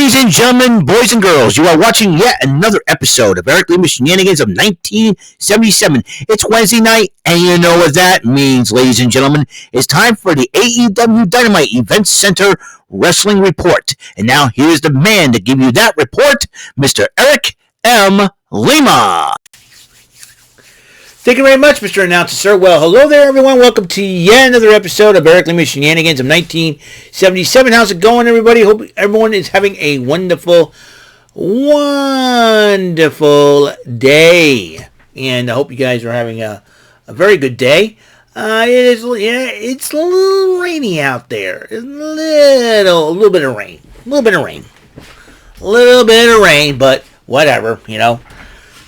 Ladies and gentlemen, boys and girls, you are watching yet another episode of Eric Lima Shenanigans of 1977. It's Wednesday night, and you know what that means, ladies and gentlemen. It's time for the AEW Dynamite Event Center Wrestling Report. And now here's the man to give you that report, Mr. Eric M. Lima. Thank you very much, Mr. Announcer, sir. Well, hello there, everyone. Welcome to yet another episode of Eric Lima Shenanigans of 1977. How's it going, everybody? Hope everyone is having a wonderful, wonderful day. And I hope you guys are having a very good day. It's a little rainy out there. A little bit of rain. A little bit of rain, but whatever, you know.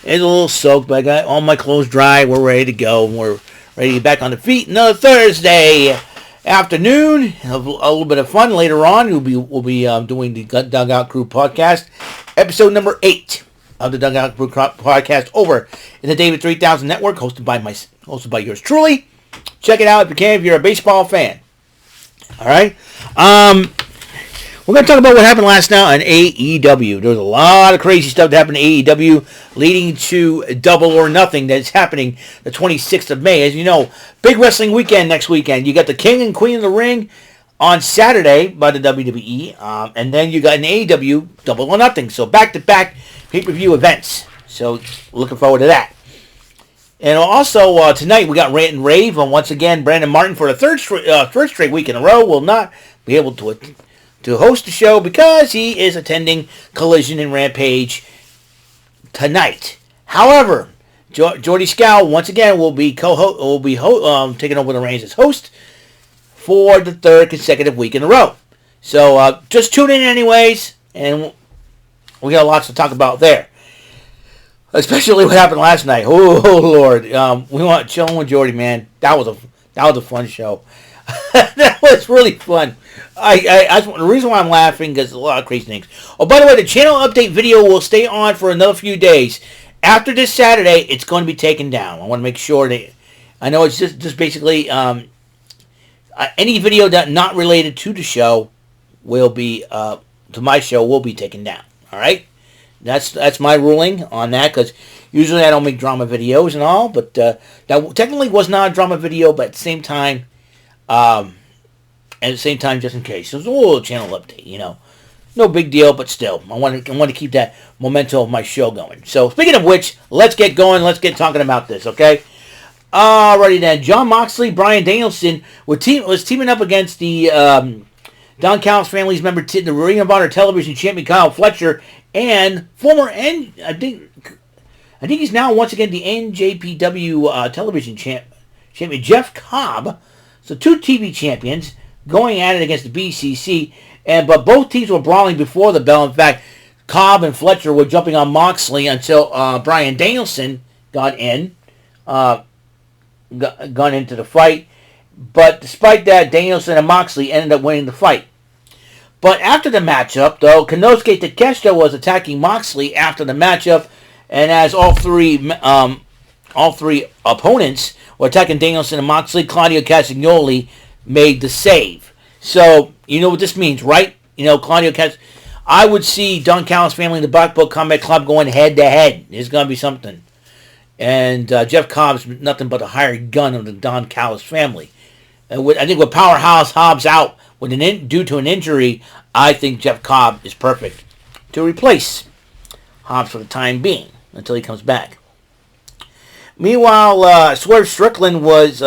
It's a little soaked, but I got all my clothes dry. We're ready to go. We're ready to get back on the feet. Another Thursday afternoon. A little bit of fun later on. We'll be doing the Dugout Crew podcast, episode number 8 of the Dugout Crew podcast over in the David 3000 Network, hosted by yours truly. Check it out if you can, if you're a baseball fan. All right. We're going to talk about what happened last night on AEW. There was a lot of crazy stuff that happened to AEW leading to Double or Nothing that's happening the 26th of May. As you know, big wrestling weekend next weekend. You got the King and Queen of the Ring on Saturday by the WWE. And then you got an AEW Double or Nothing. So back-to-back pay-per-view events. So looking forward to that. And also tonight we got Rant and Rave. And once again, Brandon Martin for the third straight week in a row will not be able to host the show because he is attending Collision and Rampage tonight. However, Jordy Scow once again will be taking over the reins as host for the third consecutive week in a row. So just tune in anyways, and we got lots to talk about there. Especially what happened last night. Oh Lord, we want chilling with Jordy, man. That was a fun show. That was really fun. The reason why I'm laughing is a lot of crazy things. Oh, by the way, the channel update video will stay on for another few days. After this Saturday, it's going to be taken down. I want to make sure that I know it's just basically any video that not related to the show will be to my show will be taken down. All right, that's my ruling on that because usually I don't make drama videos and all, but that technically was not a drama video, but at the same time. At the same time, just in case. It was a little channel update, you know. No big deal, but still. I want to keep that momentum of my show going. So, speaking of which, let's get going. Let's get talking about this, okay? Alrighty then. Jon Moxley, Bryan Danielson was teaming up against the Don Callis family's member, the Ring of Honor television champion Kyle Fletcher, and former, I think he's now once again the NJPW television champion Jeff Cobb. So two TV champions going at it against the BCC, but both teams were brawling before the bell. In fact, Cobb and Fletcher were jumping on Moxley until Bryan Danielson got into the fight. But despite that, Danielson and Moxley ended up winning the fight. But after the matchup, though, Konosuke Takeshita was attacking Moxley after the matchup, and as all three opponents were attacking Danielson and Moxley, Claudio Castagnoli made the save. So, you know what this means, right? You know, I would see Don Callis family and the Black Book Combat Club going head-to-head. There's going to be something. And Jeff Cobb's nothing but a hired gun of the Don Callis family. And I think with Powerhouse Hobbs out due to an injury, I think Jeff Cobb is perfect to replace Hobbs for the time being until he comes back. Meanwhile, Swerve Strickland was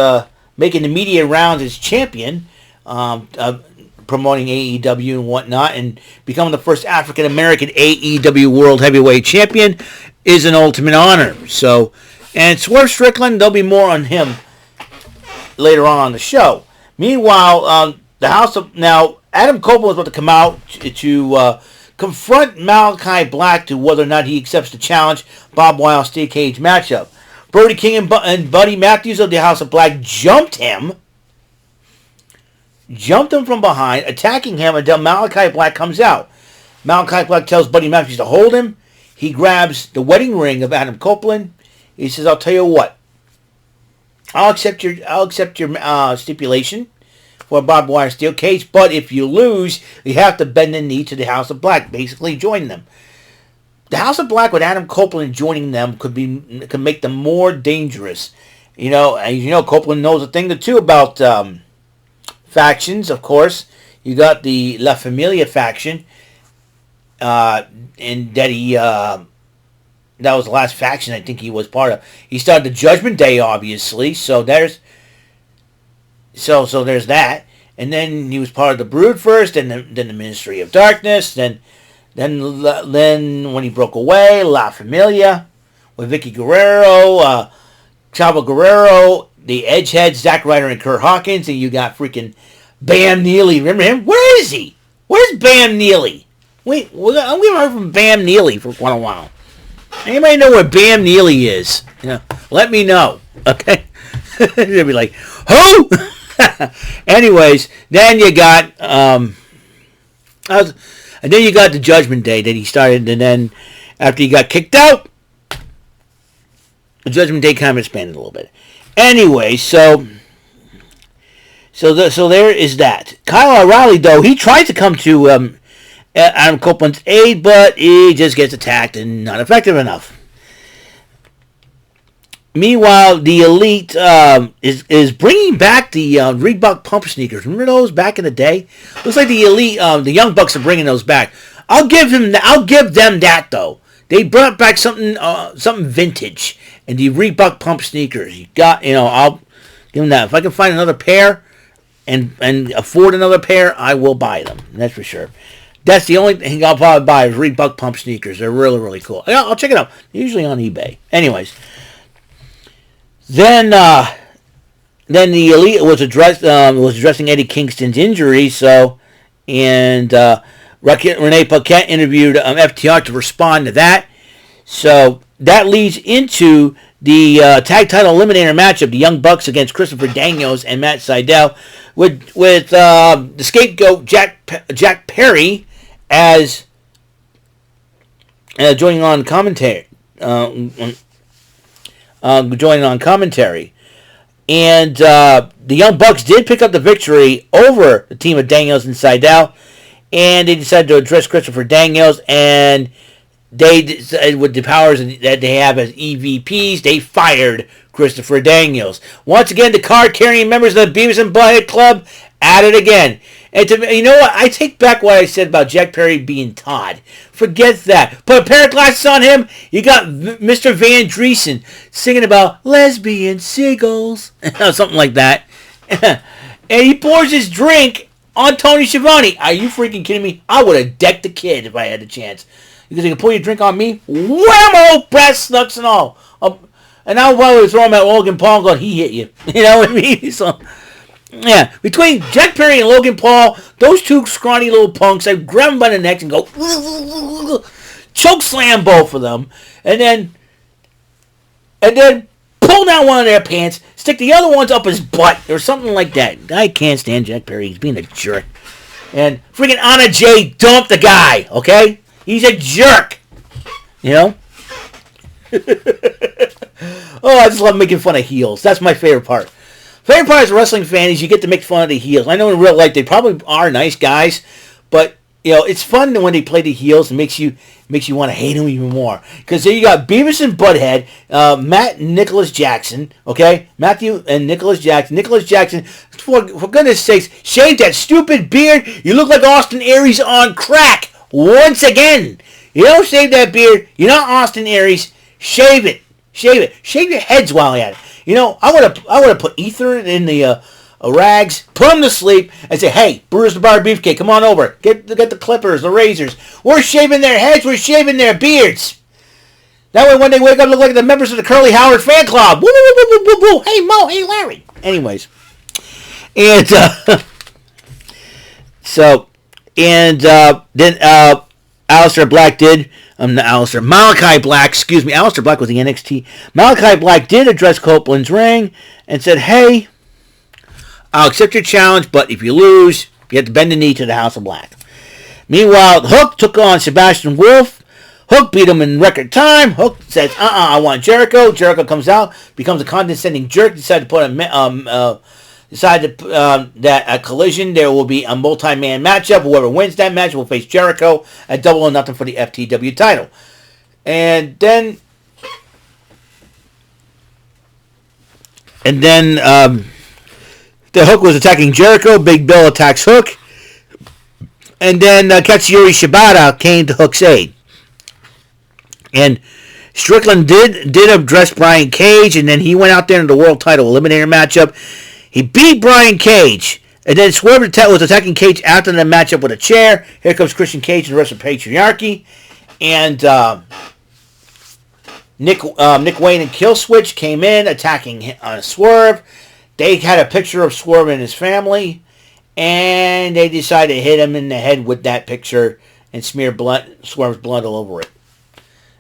making the media rounds as champion, promoting AEW and whatnot, and becoming the first African-American AEW World Heavyweight Champion is an ultimate honor. So, and Swerve Strickland, there'll be more on him later on the show. Meanwhile, Adam Copeland was about to come out to confront Malachi Black to whether or not he accepts the challenge, Bob Wild Steel Cage matchup. Brody King and Buddy Matthews of the House of Black jumped him from behind, attacking him until Malachi Black comes out. Malachi Black tells Buddy Matthews to hold him. He grabs the wedding ring of Adam Copeland. He says, "I'll tell you what. I'll accept your stipulation, for a barbed wire steel cage. But if you lose, you have to bend the knee to the House of Black. Basically, join them. The House of Black with Adam Copeland joining them could make them more dangerous. You know, and you know Copeland knows a thing or two about factions. Of course, you got the La Familia faction, and that that was the last faction I think he was part of. He started the Judgment Day, obviously. So there's that, and then he was part of the Brood first, and then the Ministry of Darkness, then when he broke away, La Familia with Vicky Guerrero, Chavo Guerrero, the Edgeheads, Zack Ryder, and Kurt Hawkins, and you got freaking Bam Neely. Remember him? Where is he? Where's Bam Neely? Wait, we haven't heard from Bam Neely for quite a while. Anybody know where Bam Neely is? Let me know. Okay, they'll be like, who? Anyways, then you got and then you got the Judgment Day that he started, and then after he got kicked out, the Judgment Day kind of expanded a little bit. Anyway, so there is that. Kyle O'Reilly, though, he tried to come to Adam Copeland's aid, but he just gets attacked and not effective enough. Meanwhile, the Elite is bringing back the Reebok pump sneakers. Remember those back in the day? Looks like the Elite, the Young Bucks are bringing those back. I'll give them that though. They brought back something vintage, and the Reebok pump sneakers. I'll give them that. If I can find another pair and afford another pair, I will buy them. That's for sure. That's the only thing I'll probably buy is Reebok pump sneakers. They're really, really cool. I'll check it out. They're usually on eBay. Anyways. Then the Elite was addressing Eddie Kingston's injury. Renee Paquette interviewed FTR to respond to that. So that leads into the tag title eliminator matchup: the Young Bucks against Christopher Daniels and Matt Sydal, with the scapegoat Jack Perry as joining on commentary. And the Young Bucks did pick up the victory over the team of Daniels and Sydal, and they decided to address Christopher Daniels, and they decided with the powers that they have as EVPs, they fired Christopher Daniels. Once again, the card-carrying members of the Beavis and Butthead Club at it again. And you know what? I take back what I said about Jack Perry being Todd. Forget that. Put a pair of glasses on him. You got Mr. Van Driesen singing about lesbian seagulls. Something like that. And he pours his drink on Tony Schiavone. Are you freaking kidding me? I would have decked the kid if I had the chance. Because he can pour your drink on me. Whammo! Brass knucks and all. And I'll probably throw him at Logan Paul and go, he hit you. You know what I mean? So... yeah, between Jack Perry and Logan Paul, those two scrawny little punks, I grab them by the neck and go, choke slam both of them, and then pull down one of their pants, stick the other ones up his butt, or something like that. I can't stand Jack Perry. He's being a jerk. And freaking Anna Jay dumped the guy, okay? He's a jerk. You know? Oh, I just love making fun of heels. That's my favorite part. Favorite part as a wrestling fan is you get to make fun of the heels. I know in real life they probably are nice guys, but it's fun when they play the heels. It makes you want to hate them even more. Because there you got Beavis and Butthead, Matt and Nicholas Jackson, okay? Matthew and Nicholas Jackson. Nicholas Jackson, for goodness sakes, shave that stupid beard. You look like Austin Aries on crack once again. You don't shave that beard. You're not Austin Aries. Shave it. Shave it. Shave your heads while you're at it. I would have put ether in the rags, put them to sleep, and say, hey, Bruce the Bar Beefcake, come on over. Get the clippers, the razors. We're shaving their heads. We're shaving their beards. That way when they wake up, look like the members of the Curly Howard fan club. Woo, woo, woo, woo, woo, woo. Hey, Mo. Hey, Larry. Anyways. And then Aleister Black did... Malachi Black, excuse me. Aleister Black was the NXT. Malachi Black did address Copeland's ring and said, hey, I'll accept your challenge, but if you lose, you have to bend the knee to the House of Black. Meanwhile, Hook took on Sebastian Wolf. Hook beat him in record time. Hook says, I want Jericho. Jericho comes out, becomes a condescending jerk, decided to put a decided that a Collision, there will be a multi-man matchup. Whoever wins that match will face Jericho at Double or Nothing for the FTW title. And then the Hook was attacking Jericho. Big Bill attacks Hook. And then Katsuyori Shibata came to Hook's aid. And Strickland did address Brian Cage, and then he went out there in the world title eliminator matchup. He beat Brian Cage, and then Swerve was attacking Cage after the matchup with a chair. Here comes Christian Cage and the rest of Patriarchy. And Nick Wayne and Killswitch came in attacking Swerve. They had a picture of Swerve and his family, and they decided to hit him in the head with that picture and smear Swerve's blood all over it.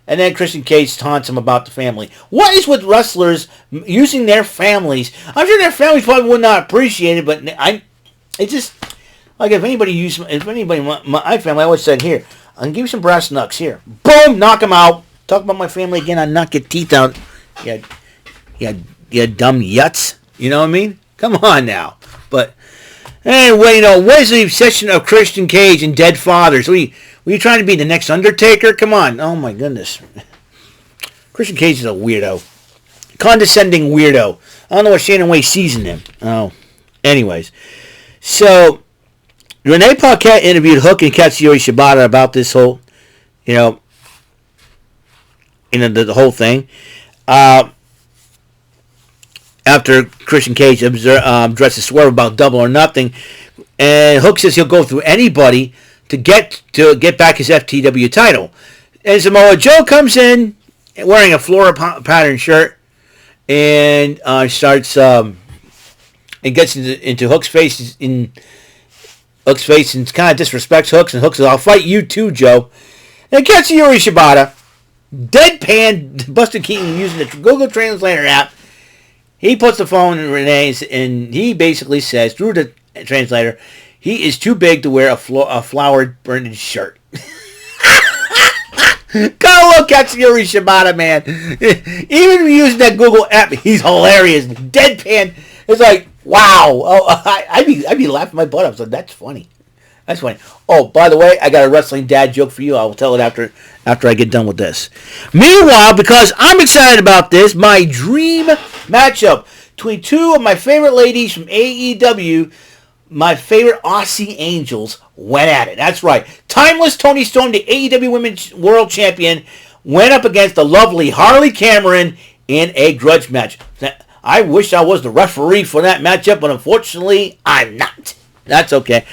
And then Christian Cage taunts him about the family. What is with wrestlers using their families? I'm sure their families probably would not appreciate it, but it's just like if anybody my family, I always said, here, I'll give you some brass knucks here. Boom, knock him out. Talk about my family again, I'll knock your teeth out. You dumb yuts. You know what I mean? Come on now. But anyway, what is the obsession of Christian Cage and dead fathers? Were you trying to be the next Undertaker? Come on. Oh, my goodness. Christian Cage is a weirdo. Condescending weirdo. I don't know what Shannon Way sees in him. Oh. Anyways. So, Renee Paquette interviewed Hook and Katsuyori Shibata about this whole, the whole thing. After Christian Cage addresses Swerve about Double or Nothing. And Hook says he'll go through anybody to get back his FTW title. And Samoa Joe comes in wearing a floral pattern shirt and starts and gets into Hook's face and kind of disrespects Hooks, and Hook says, "I'll fight you too, Joe." And Katsuyori Shibata, deadpan Buster Keaton using the Google Translator app, he puts the phone in Renee's and he basically says through the translator, he is too big to wear a flowered printed shirt. Go look at Katsuyori Shibata, man. Even using that Google app, he's hilarious. Deadpan. It's like, wow. Oh, I'd be laughing my butt off. So that's funny. That's funny. Oh, by the way, I got a wrestling dad joke for you. I will tell it after I get done with this. Meanwhile, because I'm excited about this, my dream matchup between two of my favorite ladies from AEW, my favorite Aussie Angels, went at it. That's right. Timeless Tony Storm, the AEW Women's World Champion, went up against the lovely Harley Cameron in a grudge match. I wish I was the referee for that matchup, but unfortunately, I'm not. That's okay.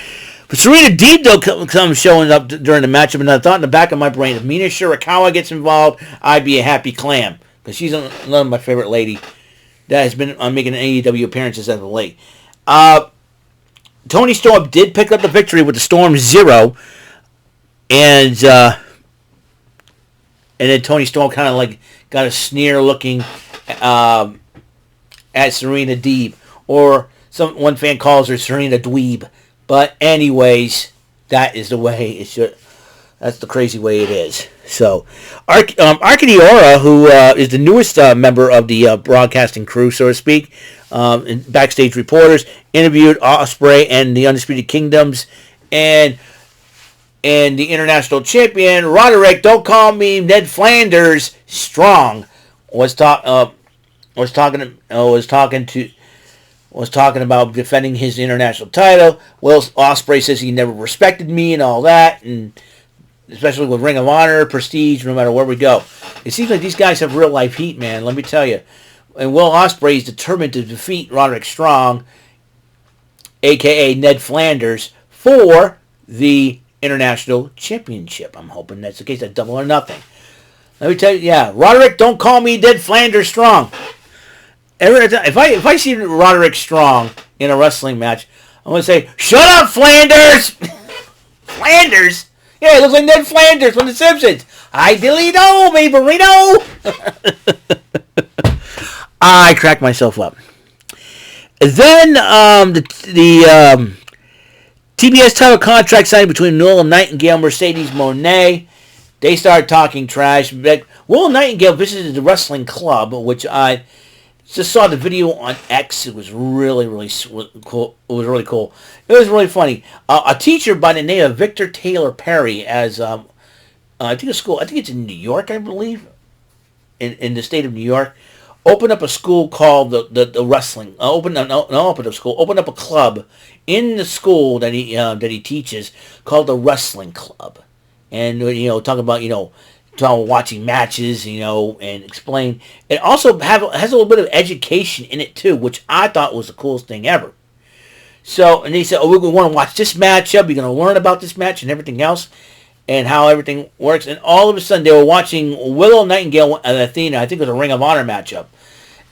But Serena Deeb, though, comes showing up during the matchup, and I thought in the back of my brain, if Mina Shirakawa gets involved, I'd be a happy clam, because she's another of my favorite lady that has been making AEW appearances as of late. Tony Storm did pick up the victory with the Storm Zero, and then Tony Storm kind of like got a sneer looking at Serena Deeb, or one fan calls her Serena Dweeb. But anyways, that is the way it should. That's the crazy way it is. So, Arkady Ora, who is the newest member of the broadcasting crew, so to speak, and backstage reporters, interviewed Ospreay and the Undisputed Kingdoms, and the international champion Roderick. Don't call me Ned Flanders. Strong was talking about defending his international title. Will Ospreay says he never respected me and all that, and especially with Ring of Honor, Prestige, no matter where we go. It seems like these guys have real life heat, man, let me tell you. And Will Ospreay is determined to defeat Roderick Strong, a.k.a. Ned Flanders, for the international championship. I'm hoping that's the case, at Double or Nothing. Let me tell you, yeah, Roderick, don't call me Ned Flanders Strong. If I see Roderick Strong in a wrestling match, I'm going to say, shut up, Flanders! Flanders? Yeah, it looks like Ned Flanders from The Simpsons. I dilly do, me burrito! I cracked myself up. Then the TBS title contract signed between Noel Nightingale and Mercedes Moné. They started talking trash. Will Nightingale visited the wrestling club, which just saw the video on X. It was really, really cool. It was really cool. It was really funny. A teacher by the name of Victor Taylor Perry, as I think a school. I think it's in New York, I believe, in the state of New York, opened up a school called the wrestling. Opened up a club in the school that he teaches called the Wrestling Club, and talk about watching matches, and explain. It also has a little bit of education in it too, which I thought was the coolest thing ever. So, and they said, we want to watch this matchup. You're going to learn about this match and everything else, and how everything works. And all of a sudden, they were watching Willow Nightingale and Athena. I think it was a Ring of Honor matchup,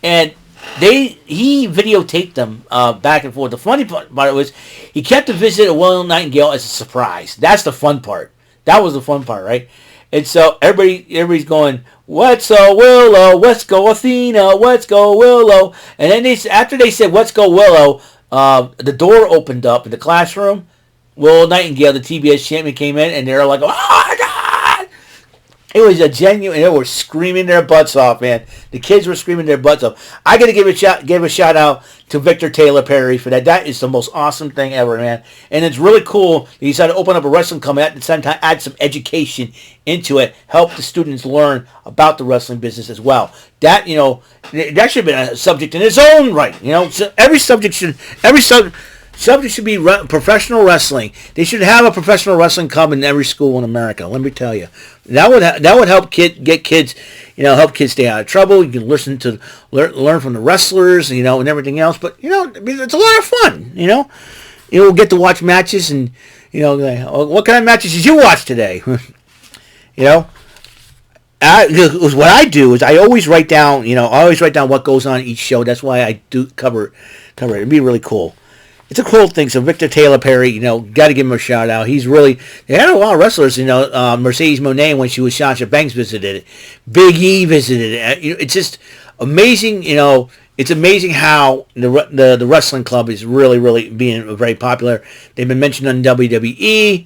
and he videotaped them back and forth. The funny part about it was he kept the visit of Willow Nightingale as a surprise. That's the fun part. That was the fun part, right? And so everybody's going, "Let's go Willow, let's go Athena, let's go Willow." And then after they said, "Let's go Willow," the door opened up in the classroom. Willow Nightingale, the TBS champion, came in, and they were like, "Oh my God!" It was a genuine. They were screaming their butts off, man. The kids were screaming their butts off. I got to give a shout out to Victor Taylor Perry for that. That is the most awesome thing ever, man. And it's really cool. He decided to open up a wrestling company at the same time, add some education into it, help the students learn about the wrestling business as well. That that should have been a subject in its own right. So every subject should be professional wrestling. They should have a professional wrestling club in every school in America. Let me tell you, that would help get kids, help kids stay out of trouble. You can learn from the wrestlers, and everything else. But it's a lot of fun. You'll get to watch matches, and what kind of matches did you watch today? What I do is I always write down, what goes on each show. That's why I do cover it. It'd be really cool. It's a cool thing. So Victor Taylor Perry, got to give him a shout out. They had a lot of wrestlers, Mercedes Moné, when she was Sasha Banks, visited it. Big E visited it. It's just amazing, it's amazing how the wrestling club is really, really being very popular. They've been mentioned on WWE.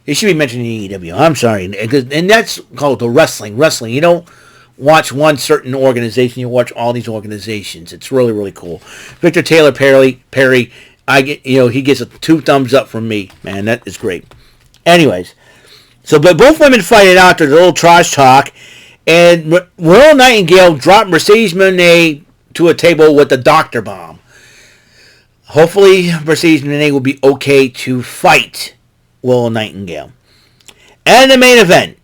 They should be mentioned in AEW. I'm sorry. And that's called the wrestling. You don't watch one certain organization. You watch all these organizations. It's really, really cool. Victor Taylor Perry, he gets 2 thumbs up from me, man. That is great. Anyways, but both women fight it out. There's a little trash talk, and Willow Nightingale dropped Mercedes Moné to a table with the Doctor Bomb. Hopefully, Mercedes Moné will be okay to fight Willow Nightingale. And the main event.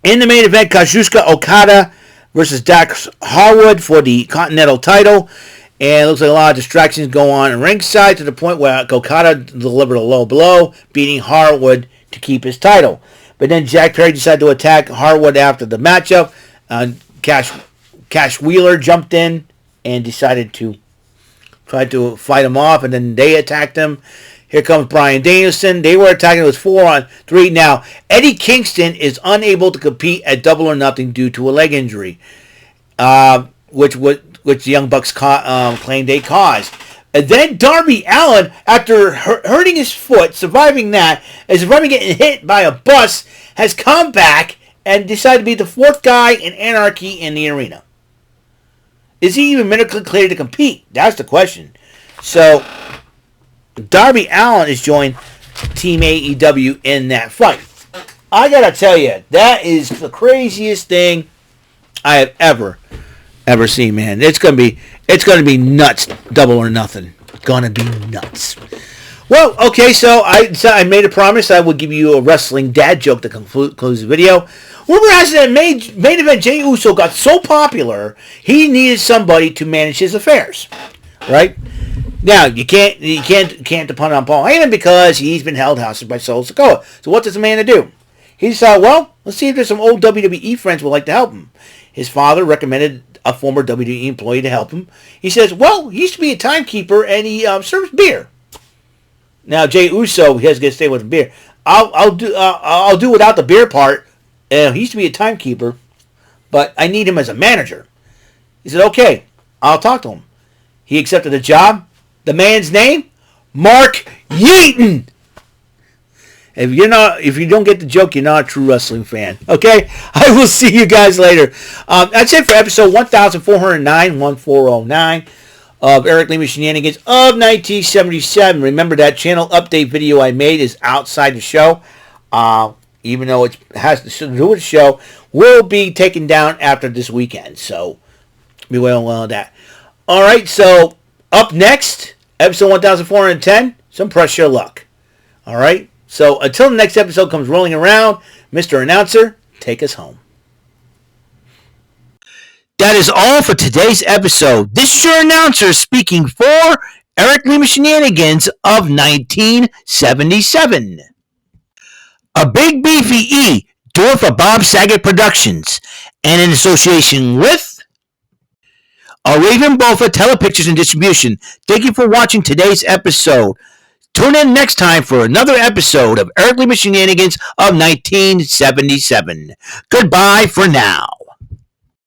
In the main event, Kazuchika Okada versus Dax Harwood for the Continental title. And it looks like a lot of distractions go on ringside to the point where Okada delivered a low blow, beating Harwood to keep his title. But then Jack Perry decided to attack Harwood after the matchup. Cash Wheeler jumped in and decided to try to fight him off, and then they attacked him. Here comes Bryan Danielson. They were attacking. It was 4-on-3. Now, Eddie Kingston is unable to compete at Double or Nothing due to a leg injury, which the Young Bucks claimed they caused. And then Darby Allin, after hurting his foot, surviving getting hit by a bus, has come back and decided to be the 4th guy in Anarchy in the Arena. Is he even medically cleared to compete? That's the question. So, Darby Allin is joined Team AEW in that fight. I gotta tell you, that is the craziest thing I have ever seen, man. It's gonna be nuts. Double or Nothing. Gonna be nuts. Well, okay, so I made a promise I would give you a wrestling dad joke to close the video. Rumor has it that main event Jey Uso got so popular he needed somebody to manage his affairs, right? Now you can't depend on Paul Heyman because he's been held hostage by Solo Sikoa. So what does the man do? He decided, well, let's see if there's some old WWE friends would like to help him. His father recommended a former WWE employee to help him. He says, well, he used to be a timekeeper and he serves beer. Now Jey Uso has got to stay with the beer. I'll do without the beer part. He used to be a timekeeper, but I need him as a manager. He said, okay, I'll talk to him. He accepted the job. The man's name? Mark Yeaton. If you don't get the joke, you're not a true wrestling fan. Okay, I will see you guys later. That's it for episode 1409 of Eric Lima Shenanigans of 1977. Remember that channel update video I made is outside the show. Even though it has to do with the show, will be taken down after this weekend. So be well on that. All right, so up next, episode 1410, some Press Your Luck. All right, so until the next episode comes rolling around, Mr. Announcer, take us home. That is all for today's episode. This is your announcer speaking for Eric Lima Shenanigans of 1977. A Big Beefy E, doing for Bob Saget Productions, and in association with a Raven Bofa Telepictures and Distribution. Thank you for watching today's episode. Tune in next time for another episode of Eric Lima Shenanigans of 1977. Goodbye for now.